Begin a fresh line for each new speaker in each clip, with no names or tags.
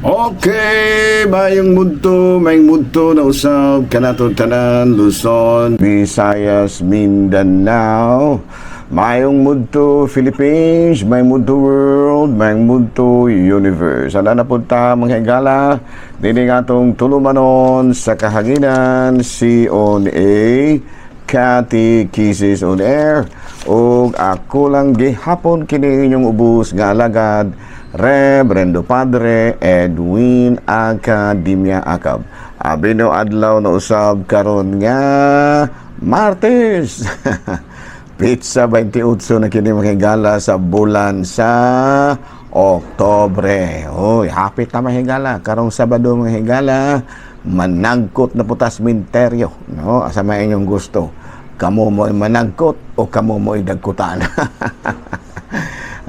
Okay, mayong mudto na usab kanatong tanan Luzon, Visayas, Mindanao. Mayong mudto Philippines, mayong mudto world, mayong mudto universe. Ana na punta mga higala, dili nga atong tulumanon sa kahanginan si On A Cathy Kisses on Air. O ako lang gihapon kini inyong ubos nga alagad Reverendo Padre Edwin Academia Acab. Abino adlaw na usab karon nga Martes. Pizza 28 na kini mahigala sa bulan sa Oktobre. Oy, hapit na mahigala karong Sabado mahigala. Managkot na putas minteryo, no? Asa may inyong gusto. Kamo mo ay managkot o kamo mo ay dagkutan.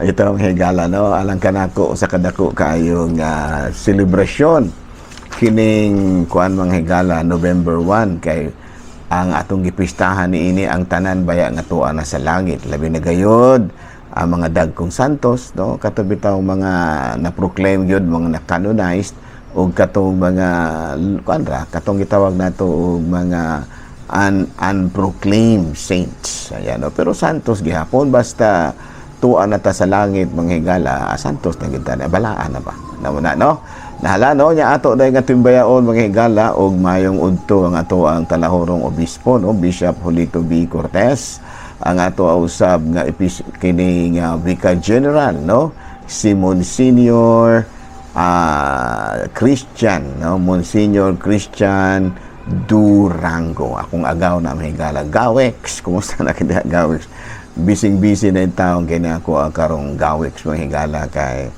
Ito ang higala, no? Alang kanako sa kadako kayong selebrasyon kining kuan mga higala November 1 kay ang atong gipistahan niini ang tanan baya nga tuwa na sa langit. Labi na gayod ang mga dagkong santos, no? Kato bitaw mga na-proclaim gyud, mga na-canonized o katong mga kuan ra katong gitawag nato og mga unproclaimed saints. Ayan, no? Pero santos gihapon basta tuwa na ta sa langit mga higala, santos na kita na balaan na ba na no nahala no nya ato day nga timbayaon mga higala og mayong udto ang ato ang talahorong obispo, no? Bishop Julito B. Cortez ang ato usab nga kini nga Vicar General, no? Si Monsignor Christian, no? Monsignor Christian Durango, akong agaw na mga higala. Gawex, kumusta na kita Gawex? Bising-busy na yung taong kaya ako karong Gawex mga higala kay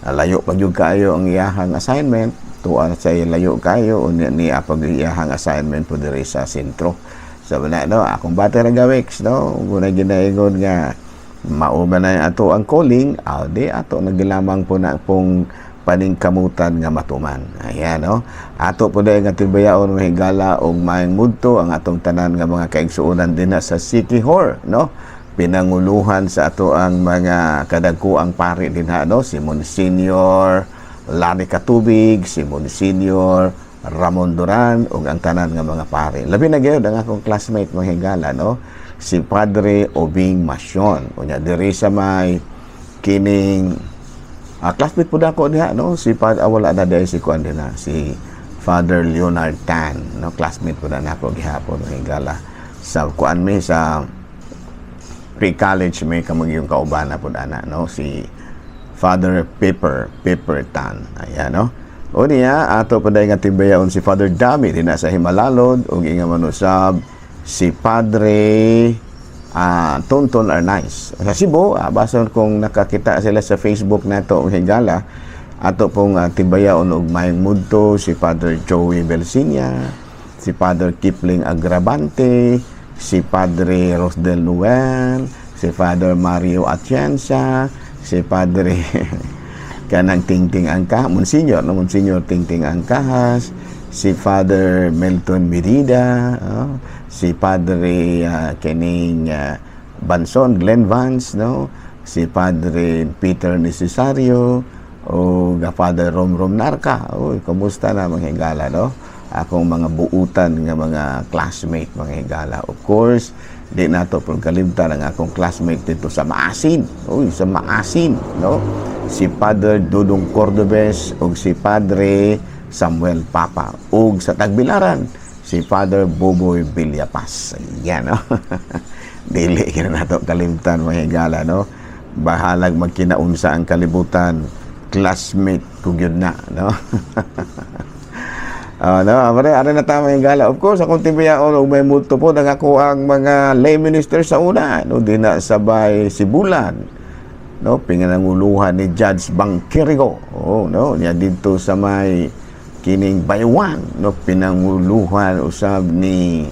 layo pag yung kayo ang iyahang assignment tuwa sa layo kayo o ni apag iyahang assignment po diri sa sentro sabi na no akong bata na Gawex, no muna ginaingon nga mauban na ato ang calling di ato nagilamang po na pong paningkamutan nga matuman. Ayan, no? Ato po dahil nga tibayaon mga higala o mayang mudto ang atong tanan nga mga kaigsuunan din na sa City Hall, no? Pinanguluhan sa ato ang mga kadagkuang pari din ha, no? Si Monsignor Lani Katubig, si Monsignor Ramon Duran ug ang tanan nga mga pari. Labi na gyud ang akong classmate mga higala, no? Si Padre Obing Masyon. Unya diri sa may kining classmate po dako diha, no? Si wala na dahil si kuan din na si Father Leonard Tan, no? Classmate po na nako gihapon ng higala sa kuan mi sa pre-college may kamag yung kaubana po na, no? Si Father Pepper Tan. Ayan, no? O niya ato pa dahil nga timbayaon si Father Dami din na sa Himalalod ug inga manusab si Padre Tonton Arnaiz sa Cebu. Bason kung nakakita sila sa Facebook nato ang higala ato pong tibayaon og mayong mudto si Father Joey Belsinia, si Father Kipling Agravante, si Padre Rosdel Noel, si Father Mario Atienza, si Padre kanang Tingting Angka, Monsignor Tingting Angkahas, si Father Melton Mirida, si Padre Kening Banson, Glenn Vance, no? Si Padre Peter Necesario o Father Rom Narca. Oy, kumusta na mga higala, no? Akong mga buutan nga mga classmate mga higala. Of course, di nato pong kalimtan ang akong classmate dito sa Maasin. Oy, sa Maasin, no? Si Padre Dudong Cordobes o si Padre Samuel Papa ug sa Tagbilaran si Father Boboy Villapas. Yan, no? Dili kina nato kalimtan mga higala, no? Bahalag magkinaunsa ang kalibutan, classmate ko gyud na, no? No, are na tama higala. Of course, akong timbayaon og may multo po nang ako ang mga lay minister sa una, no? Di na sabay si Bulan, no? Pinananguluhan ni Judge Bangkirigo. Oh, no? Niya dito sa may kining Baywan, no? Pinanguluhan usab ni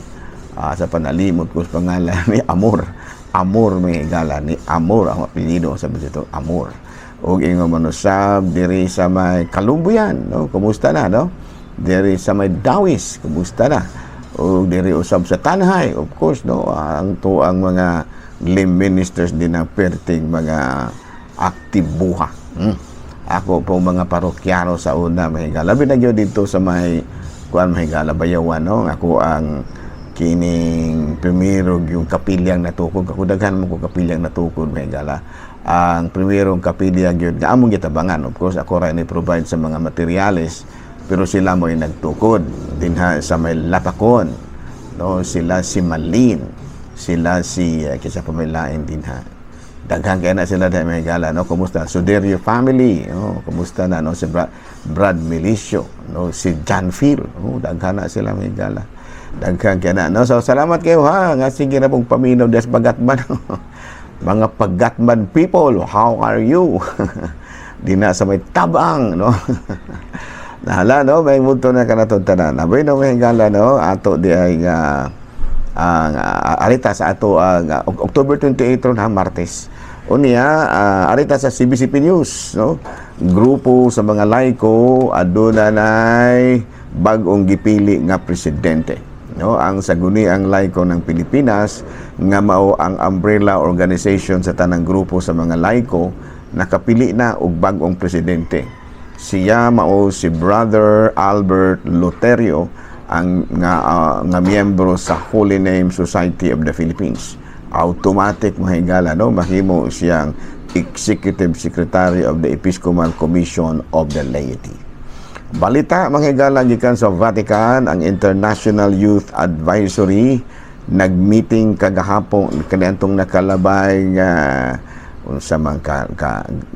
sa panalimot ko sa pangalan ni Amor may higala ni Amor ang apelyido sa dito Amor. Og ingon man usab diri sa may Kalumbuyan, no? Kumusta na, no? Diri sa may Dawis, kumusta na? Og diri usab sa Tanhay, of course, no? Ang mga lim ministers din ang perting mga aktibuha. ako po mga parokyano sa una mahigala. Labi na gyud dito sa may kuan mahigala Bayawan, no? Ako ang kining primero yung kapilyang natukod. Ako daghan mo ko kapilyang natukod mahigala. Ang primerong kapilya gyud nga among gitabangan. Of course ako ra ni provide sa mga materyales, pero sila mo ay nagtukod dinha sa may Latakon, no? Sila si Malin, sila si kisa pamilain dinha. Daghang kaya na sila dahil mahigala, no? Kumusta? Suderio family, no? Kumusta na, no? Si Brad Milicio, no? Si John Phil, no? Daghang na sila mahigala. Daghang kaya na, no? So, salamat kayo, ha? Nga sige na pong paminaw des Pagatman. Mga Pagatman people, how are you? Di na sa may tabang, no? Nahala, no? May multo na kanatong tanan. Abay na mahigala, no? Ato di ay ang arita sa ato ang October 28 ron ha, Martes. Unya arita sa CBCP News, no? Grupo sa mga laiko aduna nay bag-ong gipili nga presidente, no? Ang saguniang laiko ng Pilipinas nga mao ang umbrella organization sa tanang grupo sa mga laiko nakapili na og bag-ong presidente. Siya mao si Brother Albert Loterio, ang nga miyembro sa Holy Name Society of the Philippines. Automatic mahigala, no? Mahimo siyang Executive Secretary of the Episcopal Commission of the Laity. Balita mahigala gikan sa Vatican, ang International Youth Advisory nagmeeting kagahapon kaniadtong nakalabay unsa man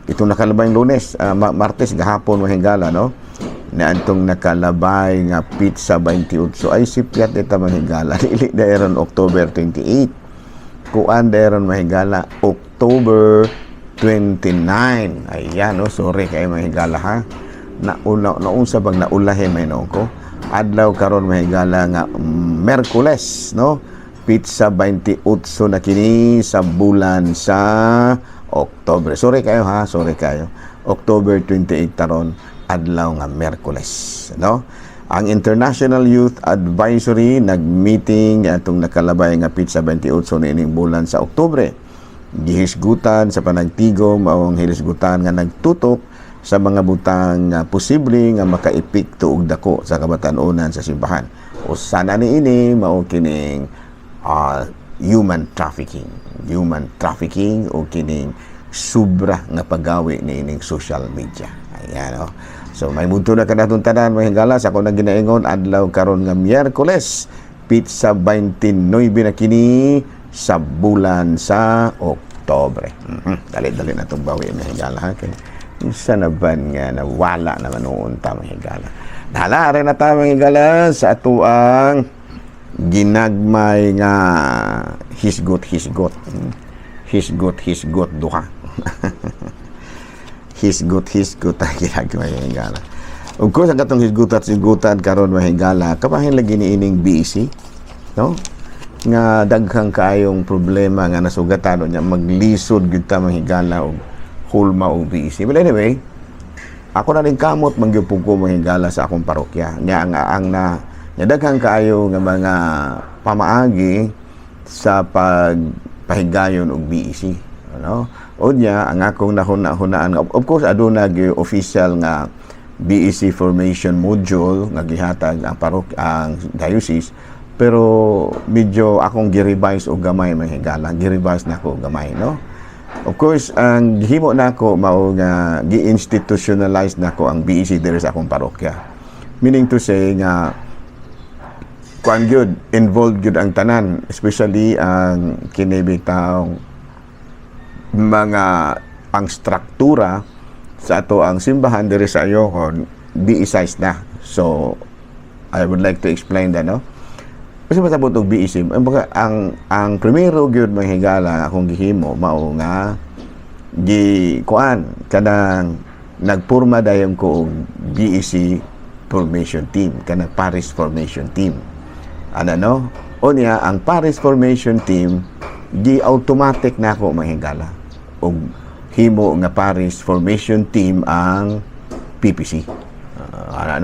itong nakalabay Lunes, Martes gahapon mahigala, no? Na antong nakalabay nga pizza 28 ay sipyat ita mahigala dili daeron October 28 kuan daeron mahigala October 29. Ayan, no? Sorry kay mahigala, ha? Naunsa bang naulahe may ko adlaw karon mahigala nga Merkules, no? Pizza 28 na kini sa bulan sa October. Sorry kayo, ha? Sorry kayo. October 28 taron adlaw nga Merkules, no? Ang International Youth Advisory nagmeeting atong nakalabay nga pizza 28 niining bulan sa Oktubre. Gihisgutan sa panagtigom maong hilisgutan nga nagtutok sa mga butang nga posible nga makaepekto og dako sa kabatan-onan sa simbahan. O sana niini mao kining human trafficking o kining sobra nga paggawi niining social media. Ayan, no? So may munto na kanatong tanan mahigala sa ako na ginaingon adlaw karon nga Miyerkules, pizza 29 na kini sa bulan sa Oktobre. Dali-dali na itong bawi mahigala, ha? Isa na ba nga nawala naman noon ta mahigala. Nalari na ta mahigala sa ato ang ginagmay nga hisgot duha. Hisgot ang ginagmay mahigala. Of course, ang katong hisgutan karon mahigala, kapahin lagi ni ining BEC, no? Nga daghang kaayong problema nga nasugatan niya maglisod gyud ta mahigala og hulma og BEC. But anyway, ako na rin kamot mangyupog ko mahigala sa akong parokya. Nya ang daghang kaayo nga mga pamaagi sa pagpahigayon og BEC, ano? O niya, ang akong nahuna-hunaan, of course, aduna official nga BEC formation module nga gihatag ang diocese, pero medyo akong gi-revise og gamay mahigala, gi-revise na ako gamay, no? Of course, ang gihimo nako mao nga gi-institutionalize nako ang BEC diri sa akong parokya. Meaning to say nga kuan gyud involved gyud ang tanan, especially ang kinibitang mga ang struktura sa ato ang simbahan diri sa Ayokon BECized na. So I would like to explain that, no? Kasi masabot og BEC ang primero gyud mahigala akong gihimo mao nga kuan kanang nagpurma dayon ko og BEC formation team, kanang parish formation team. Ano, no? O niya ang parish formation team automatic na ako mahigala og himo nga parish formation team ang PPC.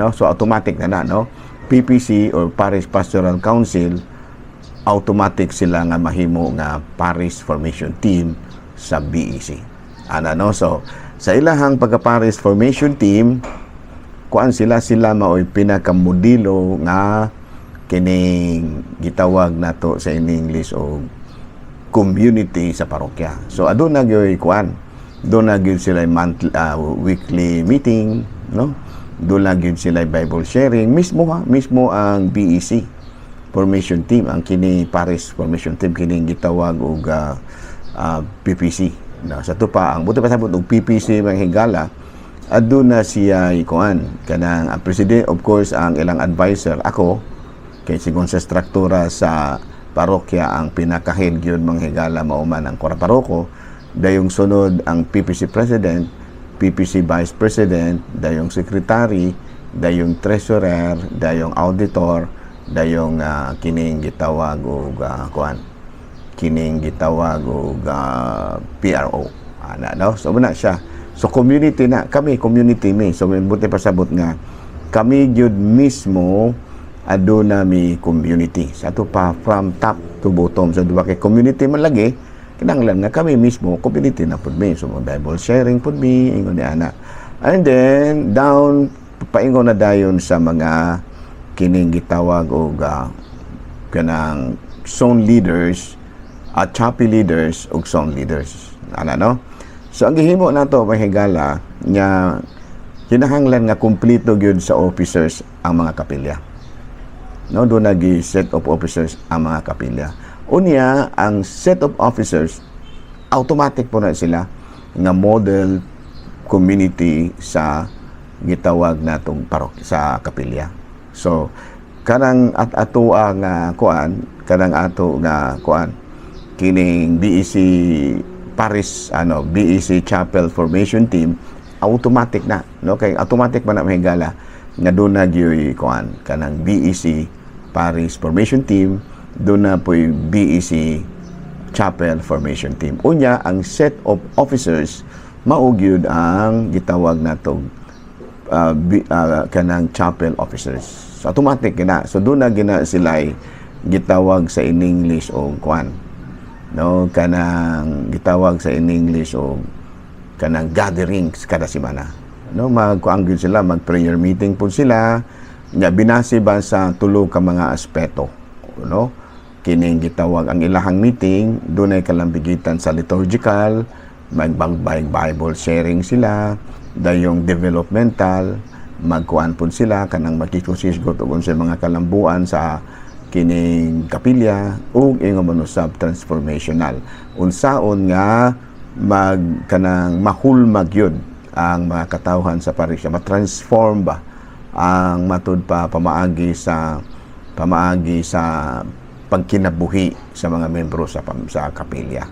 No? So automatic na, no? PPC or Parish Pastoral Council, automatic sila nga mahimo nga parish formation team sa BEC. No? So sa ilahang pagka-Paris formation team, kuan sila mao'y pinakamodelo nga kining gitawag nato sa English o community sa parokya. So aduna gyoy kuan, doon na gyud sila monthly weekly meeting, no? Doon na gyud sila Bible sharing mismo ang BEC formation team, ang kini Paris formation team kining gitawag og PPC. Na sa to pa ang buti pa sabot og PPC mga higala, aduna siya kuan kanang ang president, of course ang ilang advisor, ako kay sigon sa struktura sa parokya ang pinaka-head gyud mga higala mauman ang kora-paroko, dayong sunod ang PPC president, PPC vice president, dayong secretary, dayong treasurer, dayong auditor, dayong kining gitawag og kuan, kining gitawag og PRO ana, no? So muna siya, so community na kami, community mi, so buti pasabot nga kami gyud mismo aduna mi community sa to pa from top to bottom. So duwa kay community man lagi, kinahanglan nga kami mismo community na pud mi, so Bible sharing pud mi ingon ni ana, and then down paingon na dayon sa mga kining gitawag og kanang zone leaders at choppy leaders ug zone leaders ana, no? So ang gihimo nato mahigala nya kinahanglan nga kumpleto gyud sa officers ang mga kapilya, no? Do nagi set of officers ang mga kapilya. Unya ang set of officers automatic po na sila nga model community sa gitawag natong parokya sa kapilya. So kanang ato ang kanang ato nga kuan kining BEC Paris BEC Chapel Formation Team automatic na, no? Kay automatic man na mahigala nga doon na gyoy kuan kanang BEC Paris Formation Team, doon na po'y BEC Chapel Formation Team. Unya ang set of officers maugyud ang gitawag natong kanang chapel officers. So automatic gina, so doon na gina sila gitawag sa in English o kuan, no? Kanang gitawag sa in English o kanang gatherings kada semana, no? Magkuan gyud sila, mag prayer meeting po sila nya binase ba sa tulo ka mga aspeto, no? Kining gitawag ang ilahang meeting, doon ay kalambigitan sa liturgical, magbangbay Bible sharing sila, dayong developmental, magkuan po sila kanang makikonsisgot og sa mga kalambuan sa kining kapilya ug ingon usab transformational, unsaon nga kanang mahulmag yun ang mga katawhan sa parisya, matransform ba ang matud pa pamaagi sa pagkinabuhi sa mga membro sa kapilya.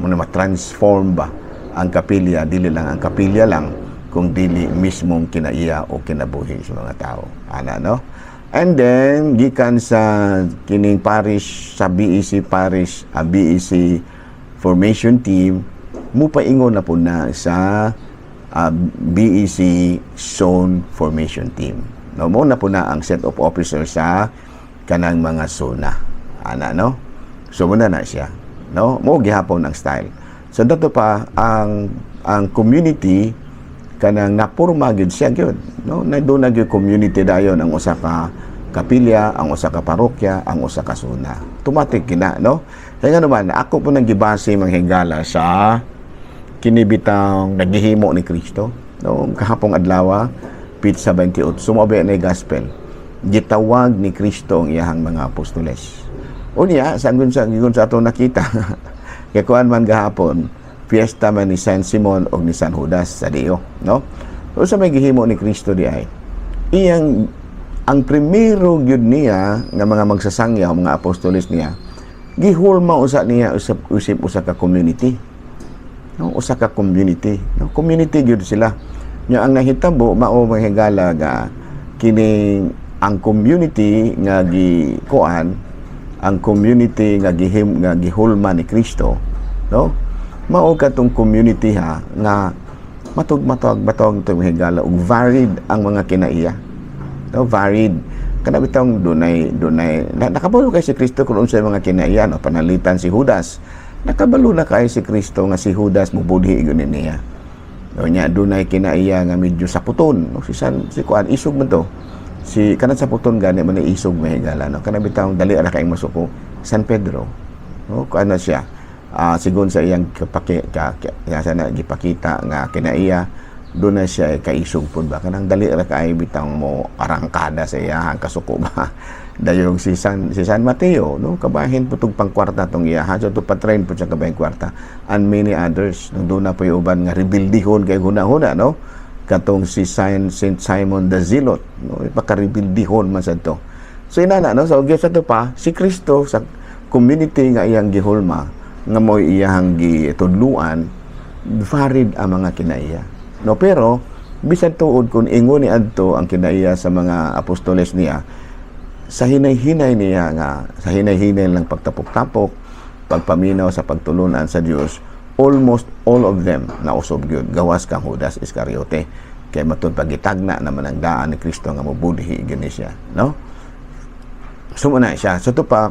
Muna matransform ba ang kapilya, dili lang ang kapilya lang, kung dili mismong kinaiya o kinabuhi sa mga tao. Ana, no? And then gikan sa kining parish sa BEC Parish, BEC Formation Team, mupaingon na po na sa BEC Zone Formation Team. No, mo na po na ang set of officers sa kanang mga zona. Ana, no? So muna na siya, no? Mo gihapon ang style. So dato pa ang community kanang napurma gyud siya gyud, no? Na do na gyud community dayon ang usa ka kapilya, ang usa ka parokya, ang usa ka zona. Automatic kina, no? Kaya naman ako po nang gibase manghigala sa kinibitang naghihimo ni Kristo, no? Kahapong adlaw, Pizza 28, sumabi na gospel. Gitawag ni Kristo ang iyahang mga apostoles. Unya, sangon sa ato nakita, kaya kuan man gahapon, fiesta man ni San Simon o ni San Judas sa Dio, no? So sa may gihimo ni Kristo di ay, ang primero gyud niya nga mga magsasangyaw, mga apostoles niya, gihulma usa niya usip usa ka community. No, usa ka community, no? Community gyud sila. Nya ang nahitabo mao mahigala ga kining ang community nga gikuan, ang community nga gihulma ni Kristo, no? Mao katong community ha nga matug-matug batong tumihigala ug varied ang mga kinaiya, no? Varied kana bitong dunay nakabalo kay si Kristo kung unsay mga kinaiya, no? Panalitan si Judas, nakabalo na kay si Kristo nga si Judas mubudhi gyud niya, No nya dunay kinaiya nga medyo saputon, no? Si kuan isog man to. Si kanang saputon gani man isog mahigala, no? Kana bitaw dali ra kay masuko San Pedro. No, kuan na siya. Sigon sa iyang sana gipakita nga kinaiya doon na siya kaisog po ba kanang dali ra kay bitang mo arangkada sa iyahang kasuko ba. Dayong si San Mateo, no, kabahin putog pang kwarta tong iyahan, so to patrain po siya kabahin kwarta, and many others. Nung doon na po yung uban nga rebildihon kay huna-huna, no, katong si Saint Simon the Zealot, no, ipakarebildihon man sa to. So inana, no, so sa to pa si Kristo sa community nga iyang gihulma nga mo iyang gitudluan, varied ang mga kinaiya, no, pero bisan tuod kung ingon ni adto ang kinaiya sa mga apostoles niya, sa hinay-hinay niya nga, sa hinay-hinay lang pagtapok-tapok, pagpaminaw sa pagtulunan sa Dios, almost all of them nausob gyud, gawas kang Judas Iscariote, kay matud pagitagna naman ang daan ni Kristo nga mobudhi gini siya, no? Sumuna siya. So to pa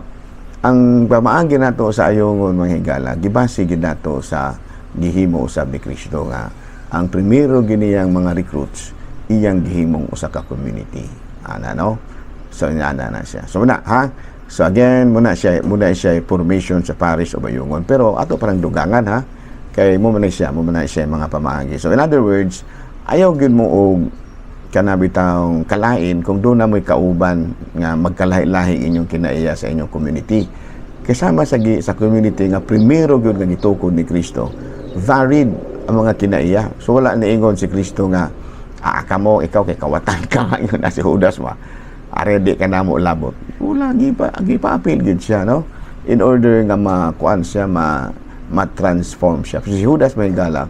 ang pamaagi nato sa ayongon mga higala, gibase gid nato sa gihimo usab ni Kristo nga ang primero giniyang mga recruits iyang gihimong usa ka community. Ana, no? So inana na siya. So muna ha. So again, muna siya formation sa parish o bayungon. Pero ato parang dugangan ha. Kay mo man siya mga pamaagi. So in other words, ayaw gyud mo og kanabitang kalain kung doon na mo'y kauban nga magkalahi-lahi inyong kinaiya sa inyong community. Kasama sa community nga primero gyud nga gitukod ni Kristo, varied ang mga kinaiya. So wala niingon si Kristo nga kamo ikaw kay kawatan ka yun na si Judas ba. Aredi ka na mo labot. Wala, gipa-appeal gid siya, no? In order nga makuan siya, ma-transform siya. Si Judas may gala,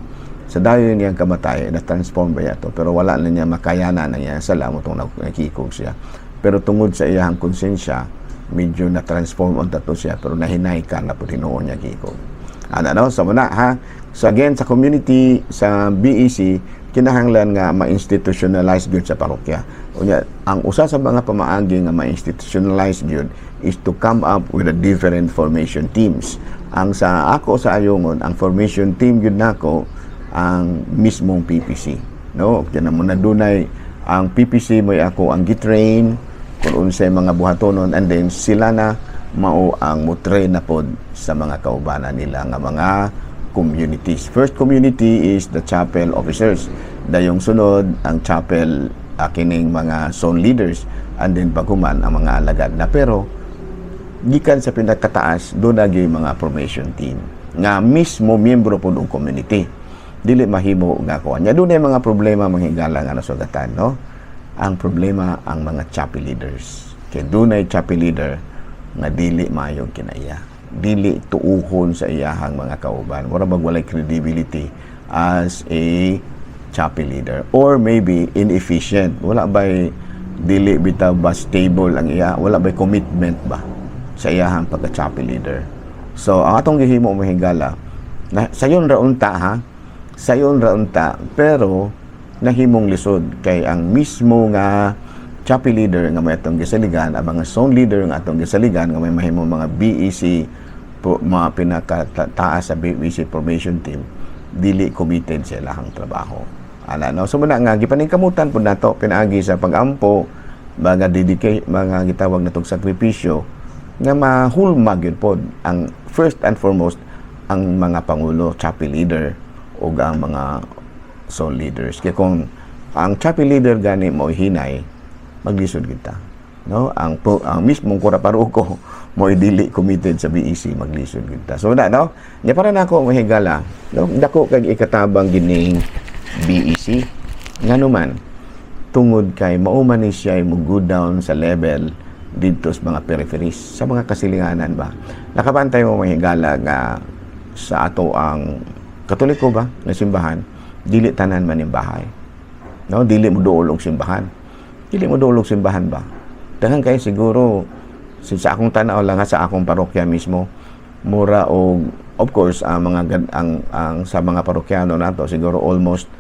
sa dayon niyang kamatay, na-transform ba yato? Pero wala na niya makayana na niya sa lamot kung nakikog siya. Pero tungod sa iyang konsensya, medyo na-transform on tato siya, pero nahinay ka na po tinuon niya kikog. Ano? So muna, ha? So again, sa community, sa BEC, kinahanglan nga ma-institutionalize gyud sa parokya. Unya, ang usa sa mga pamaagi nga ma-institutionalize gyud is to come up with a different formation teams. Ang sa ako sa ayongon, ang formation team gyud nako ang mismong PPC. No, kaya mo na dunay ang PPC mo ako ang gitrain kung unsay mga buhatonon, and then sila na mao ang mo-train na pod sa mga kaubanan nila nga mga communities. First community is the chapel officers. Dayong sunod ang chapel kining mga zone leaders, and then paghuman ang mga alagad na. Pero gikan sa pinakataas do na gyud mga formation team nga mismo miyembro pod og community. Dili mahimo nga kuan. Nya dunay mga problema mga higala nga nasugatan, no? Ang problema ang mga chapel leaders. Kay dunay chapel leader nga dili mayong kinaiya, dili tuuhon sa iyahang mga kauban, wala bang walay credibility as a chapel leader, or maybe inefficient, wala bay dili bitaw ba stable ang iya, wala bay commitment ba sa iyahang pagka-chapel leader. So ang atong gihimo mahigala na sayon ra unta, pero nahimong lisod kay ang mismo nga chapel leader nga may atong gisaligan, ang mga zone leader nga atong gisaligan nga may mahimong mga BEC mga pinakataas sa BEC formation team, dili committed sa ilahang trabaho. No? So muna nga gipaningkamutan po nato pinaagi sa pagampo, mga dedicate, mga gitawag natong sakripisyo nga mahulma gyud pod ang first and foremost ang mga pangulo, chapel leader o ang mga zone leaders. Kaya kung ang chapel leader gani mo hinay, maglisod kita, no? Ang mismong kura paruko mo dili committed sa BEC, maglisod kita. So na, no? Nya para nako mahigala, no? Dako kag ikatabang gining BEC ngano man tungod kay mauman ni siya mo go down sa level dito sa mga peripheries, sa mga kasilinganan ba. Nakabantay mo mahigala nga sa ato ang Katoliko ba na simbahan, dili tanan man bahay, no? Dili mo duol og simbahan. Dili mo duol og simbahan ba? Daghang kay siguro sa akong tanaw lang sa akong parokya mismo, mura og of course ang mga ang sa mga parokyano nato siguro almost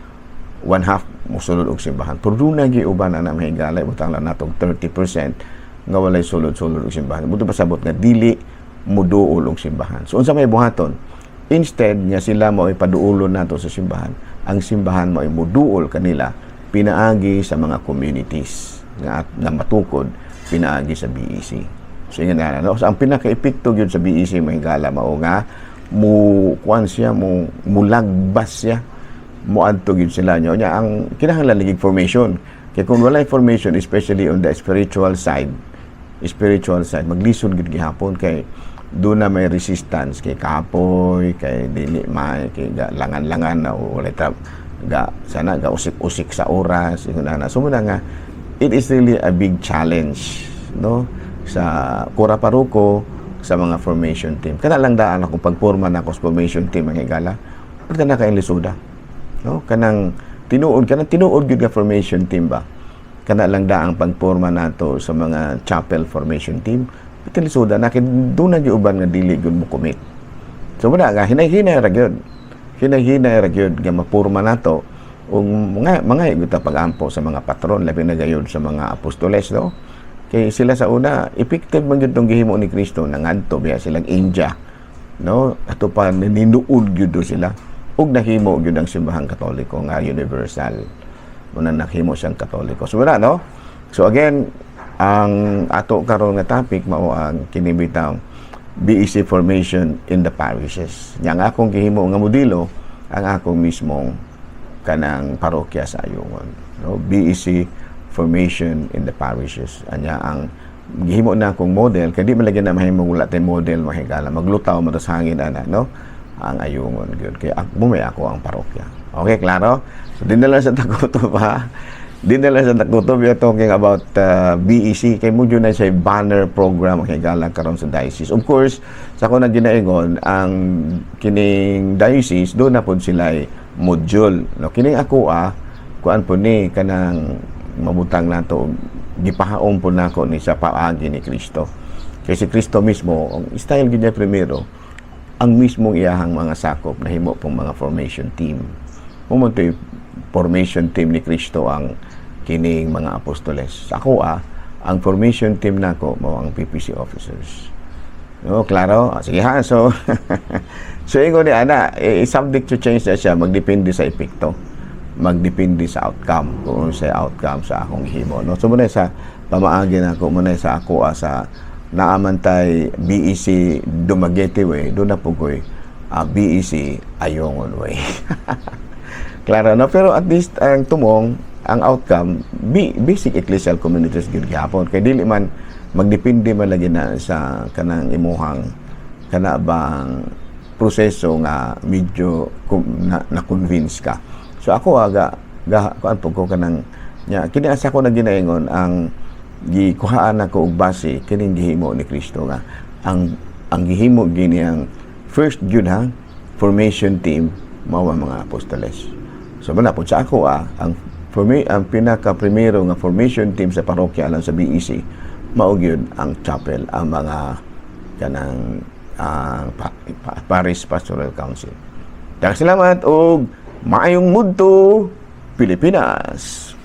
1/2 mo sulod og simbahan. Pero dunay giuban na mahigala butang lang natong 30% nga walay sulod-sulod og simbahan. Buto pasabot nga dili mo duol og simbahan. So unsa may buhaton? Instead nga sila mo ipaduulon nato sa simbahan, ang simbahan mo ay muduol kanila pinaagi sa mga communities nga matukod pinaagi sa BEC. So yun nga, no? So ang pinaka-epekto yun sa BEC mahigala mao nga kuan siya mulagbas siya moadto gyud sila nya ang kinahanglan ligig formation kay kung wala formation especially on the spiritual side maglisod gid gihapon kay doon na may resistance kay kapoy kay dili may kay langan-langan na wala sana usik-usik sa oras na sumuna nga it is really a big challenge, no, sa Kura Paruko sa mga formation team. Kana lang daan ako pagporma na ako sa formation team ang higala. Pagka na kay lisuda. No? Kanang tinuod gyud nga formation team ba. Kana lang daan ang pagporma nato sa mga chapel formation team. Pagka lisuda na kay dunay uban nga dili gyud mo commit. So wala nga hinay-hinay ra gyud. Hinay-hinay ra gyud nga maporma nato mga gyud ta pag-ampo sa mga patron labi na gayud sa mga apostoles, no? Kay sila sa una effective man gyud tong gihimo ni Kristo nangadto biya silang India, no, ato pa ninuod gyud sila ug nahimo gyud ang simbahang Katoliko nga universal muna nahimo siyang Katoliko. So wala, no? So again ang ato karon nga topic mao ang kinibitaw BEC formation in the parishes. Yang akong gihimo nga modelo ang akong mismong kanang parokya sa Ayungon, no? BEC formation in the parishes. Anya ang gihimo na akong model kay di man lagi na mahimong wala tay model mahigala maglutaw mo sa hangin ana, no, ang Ayungon gyud kay may ako ang parokya. Okay, klaro? So dinala sa takuto pa. Dinala sa takuto we are talking about BEC kay mo na siya banner program mahigala karon sa diocese. Of course, sa ko na ginaingon ang kining diocese do na pud sila module, no, kining ako kuan po ni kanang mabutang nato gipahaom po nako ni sa paagi ni Kristo. Kasi Kristo mismo ang style gid niya primero ang mismong iyahang mga sakop na himo pong mga formation team. Pumunto formation team ni Kristo ang kining mga apostoles. Ako ang formation team nako mao ang PPC officers. No, klaro? Sige ha. So so ingon ni ana subject to change na siya magdepende sa epekto. Magdepende sa outcome kung sa outcome sa akong himo, no. So muna sa pamaagi nako muna sa ako sa naamantay BEC Dumaguete way do na pugoy BEC Ayungon way. Klaro, no, pero at least ang tumong ang outcome basic ecclesial communities gid gihapon kay dili man magdepende man lagi na sa kanang imuhang kana bang proseso nga medyo na-convince ka. So ako kuan po ko kanang nya kini asa ko na ginaingon ang gikuhaan nako og base kining gihimo ni Kristo nga ang gihimo gini ang first gyud formation team mao ang mga apostoles. So muna po sa ako ang pinaka primero nga formation team sa parokya alang sa BEC mao gyud ang chapel ang mga kanang Parish Pastoral Council. Salamat og maayong mudto Pilipinas.